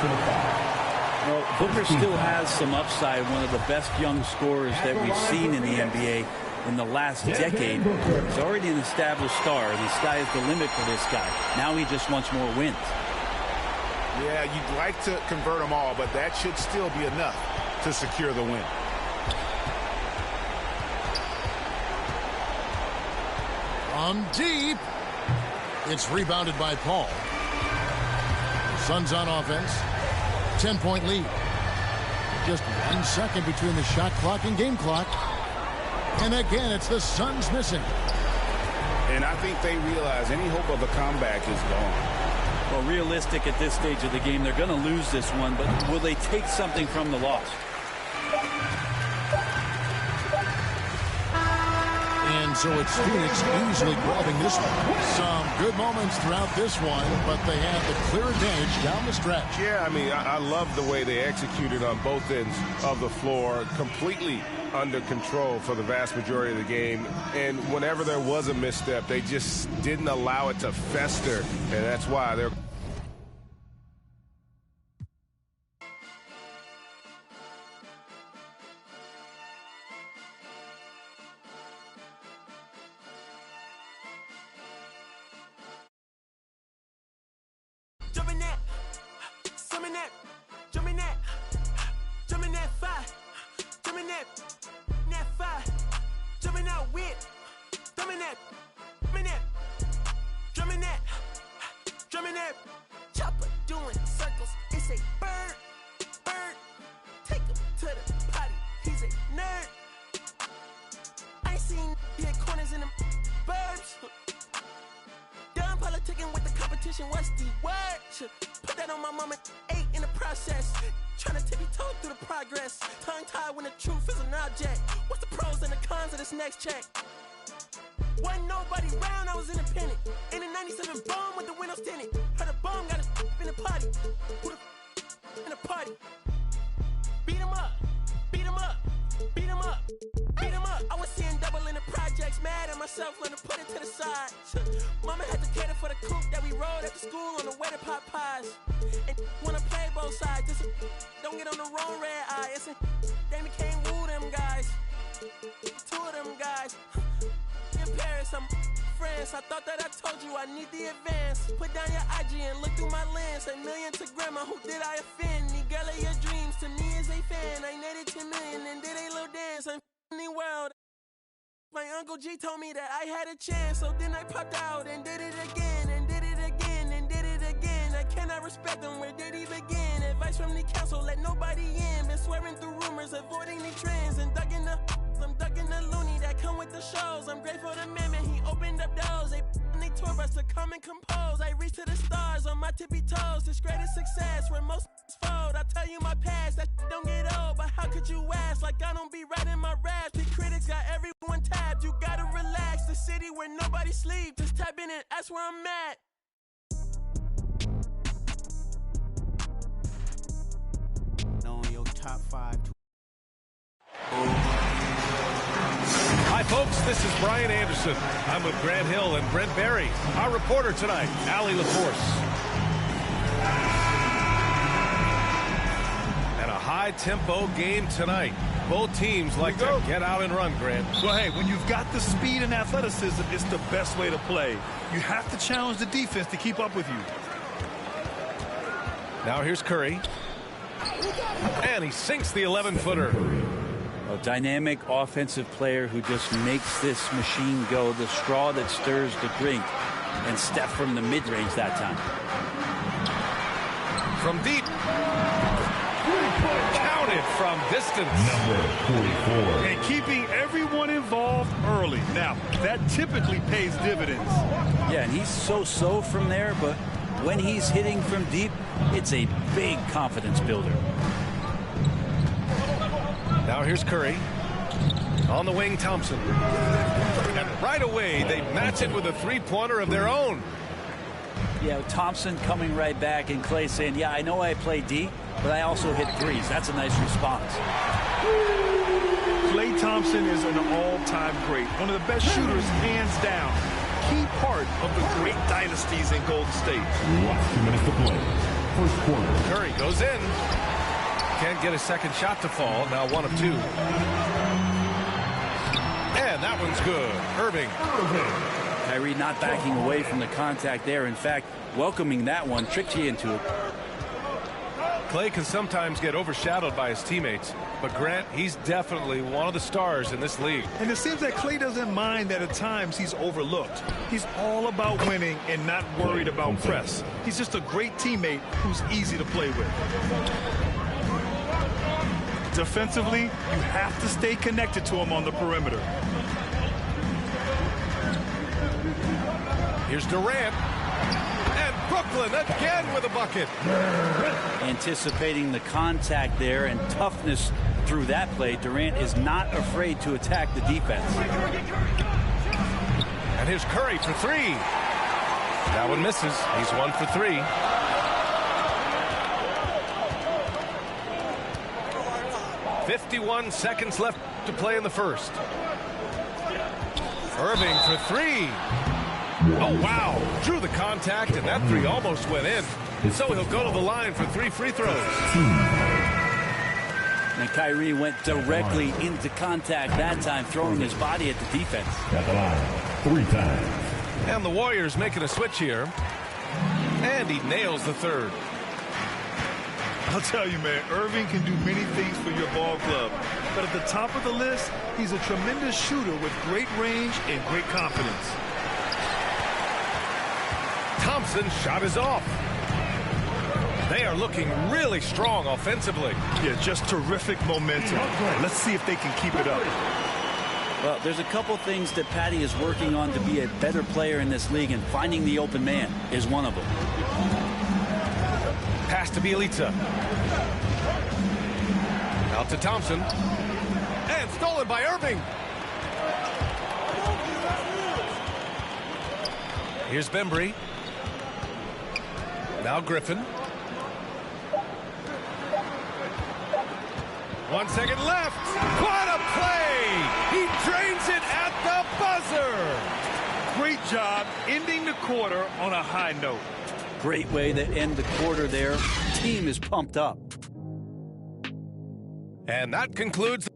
Well, Booker still has some upside, one of the best young scorers that we've seen in the NBA in the last decade. He's already an established star, and the sky is the limit for this guy. Now he just wants more wins. Yeah, you'd like to convert them all, but that should still be enough to secure the win. From deep. It's rebounded by Paul. Suns on offense. 10-point lead. Just 1 second between the shot clock and game clock. And again, it's the Suns missing. And I think they realize any hope of a comeback is gone. Well, realistic at this stage of the game, they're going to lose this one, but will they take something from the loss? And so it's Phoenix easily grabbing this one. Some good moments throughout this one, but they have the clear advantage down the stretch. Yeah, I mean, I love the way they executed on both ends of the floor, completely under control for the vast majority of the game. And whenever there was a misstep, they just didn't allow it to fester, and that's why they're... Jumping that, summon that, jumping that, jumping that fire, jumping that fire, jumping out with, drumming that, drumming that, chopper doing circles. It's a bird, take him to the potty. He's a nerd. I ain't seen hit corners in them burbs. Done politicking with the competition, what's the word? Put that on my mama, 8 in the process. Trying to tippy-toe through the progress. Tongue-tied when the truth is an object. What's the pros and the cons of this next check? Wasn't nobody round, I was independent. In a 97 bomb with the windows tinted. Heard a bomb got a in the party. Who the in the party? Beat him up, beat him up, beat him up, beat him up. I was seeing double in the projects, mad at myself, learning to put it to the side. Mama had to cater for the coupe that we rode after school on the way to pot pies. And wanna play both sides, this don't get on the wrong red eye. It's a they became woo them guys, 2 of them guys. In Paris, I'm friends. I thought that I told you I need the advance. Put down your IG and look through my lens. A million to grandma, who did I offend? The girl of your dreams to me is a fan. I netted 10 million and did a little dance. I'm in the world. My Uncle G told me that I had a chance, so then I popped out and did it again, and did it again, and did it again. I cannot respect him, where did he begin? Advice from the council, let nobody in. Been swearing through rumors, avoiding the trends, and ducking the loony that come with the shows. I'm grateful to Mammoth, he opened up doors. They tour bus to come and compose. I reach to the stars on my tippy toes. This greatest success where most fold. I tell you my past, that don't get old, but how could you ask? Like I don't be writing my raps. The critics got everyone tapped. You gotta relax. The city where nobody sleeps. Just tap in and that's where I'm at. Knowing your top 5. Hi, folks. This is Brian Anderson. I'm with Grant Hill and Brent Berry. Our reporter tonight, Allie LaForce. And a high-tempo game tonight. Both teams like to get out and run, Grant. Well, hey, when you've got the speed and athleticism, it's the best way to play. You have to challenge the defense to keep up with you. Now here's Curry. And he sinks the 11-footer. A dynamic offensive player who just makes this machine go, the straw that stirs the drink. And Steph from the mid-range that time. From deep. Counted from distance. Number 44. And keeping everyone involved early. Now, that typically pays dividends. Yeah, and he's so-so from there, but when he's hitting from deep, it's a big confidence builder. Now here's Curry. On the wing, Thompson. And right away, they match it with a three-pointer of their own. Yeah, Thompson coming right back and Clay saying, yeah, I know I play D, but I also hit threes. That's a nice response. Klay Thompson is an all-time great. One of the best shooters, hands down. Key part of the great dynasties in Golden State. Last 2 minutes to play. First quarter. Curry goes in. Can't get a second shot to fall. Now 1 of 2. And that one's good. Irving. Kyrie not backing away from the contact there. In fact, welcoming that one, tricked you into it. Klay can sometimes get overshadowed by his teammates. But Grant, he's definitely one of the stars in this league. And it seems that Klay doesn't mind that at times he's overlooked. He's all about winning and not worried about press. He's just a great teammate who's easy to play with. Defensively, you have to stay connected to him on the perimeter. Here's Durant. And Brooklyn again with a bucket. Anticipating the contact there and toughness through that play, Durant is not afraid to attack the defense. And here's Curry for three. That one misses. He's 1 for 3. "51 seconds left to play in the first. Irving for three. Oh, wow. Drew the contact, and that three almost went in. So he'll go to the line for 3 free throws. And Kyrie went directly into contact that time, throwing his body at the defense. At the line 3 times. And the Warriors making a switch here. And he nails the third. I'll tell you, man, Irving can do many things for your ball club. But at the top of the list, he's a tremendous shooter with great range and great confidence. Thompson's shot is off. They are looking really strong offensively. Yeah, just terrific momentum. Let's see if they can keep it up. Well, there's a couple things that Patty is working on to be a better player in this league, and finding the open man is one of them. Pass to Bielitsa. Out to Thompson. And stolen by Irving. Here's Bembry. Now Griffin. 1 second left. What a play! He drains it at the buzzer. Great job ending the quarter on a high note. Great way to end the quarter there. Team is pumped up. And that concludes.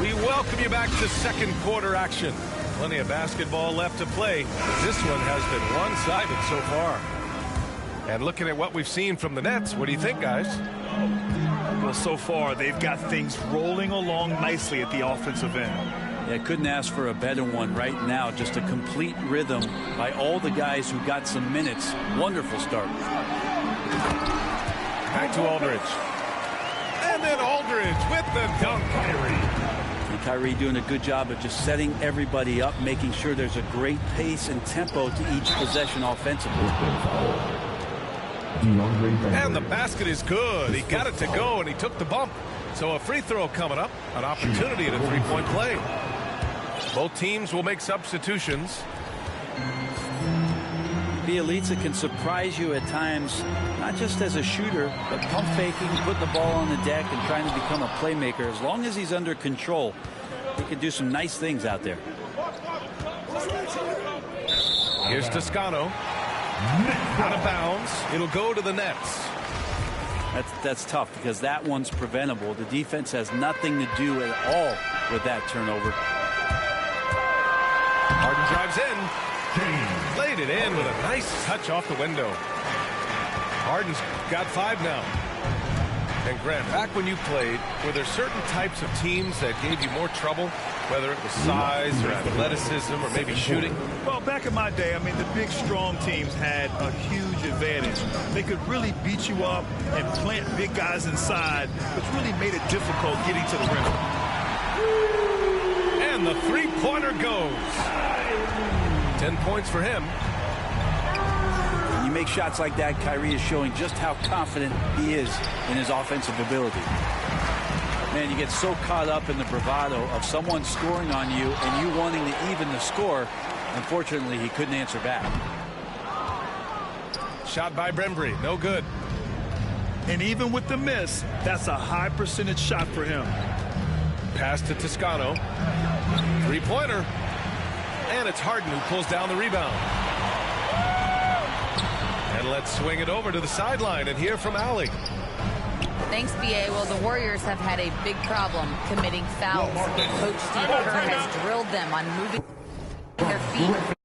We welcome you back to second quarter action. Plenty of basketball left to play. This one has been one-sided so far. And looking at what we've seen from the Nets, what do you think, guys? Well, so far, they've got things rolling along nicely at the offensive end. Yeah, couldn't ask for a better one right now. Just a complete rhythm by all the guys who got some minutes. Wonderful start. Back to Aldridge. And then Aldridge with the dunk. And Kyrie doing a good job of just setting everybody up, making sure there's a great pace and tempo to each possession offensively. And the basket is good. He got it to go, and he took the bump. So a free throw coming up, an opportunity at a three-point play. Both teams will make substitutions. Bielitsa can surprise you at times, not just as a shooter, but pump faking, putting the ball on the deck, and trying to become a playmaker. As long as he's under control, he can do some nice things out there. Here's Toscano. Out of bounds. It'll go to the Nets. That's tough because that one's preventable. The defense has nothing to do at all with that turnover. Harden drives in. Laid it in with a nice touch off the window. Harden's got 5 now. And Grant, back when you played, were there certain types of teams that gave you more trouble? Whether it was size or athleticism or maybe shooting? Well, back in my day, I mean, the big, strong teams had a huge advantage. They could really beat you up and plant big guys inside, which really made it difficult getting to the rim. And the three-pointer goes. 10 points for him. When you make shots like that, Kyrie is showing just how confident he is in his offensive ability. Man, you get so caught up in the bravado of someone scoring on you and you wanting to even the score. Unfortunately, he couldn't answer back. Shot by Bembry, no good. And even with the miss, that's a high percentage shot for him. Pass to Toscano. Three-pointer. And it's Harden who pulls down the rebound. And let's swing it over to the sideline and hear from Allie. Thanks, B.A. Well, the Warriors have had a big problem committing fouls. Coach Steve Kerr has drilled them on moving their feet.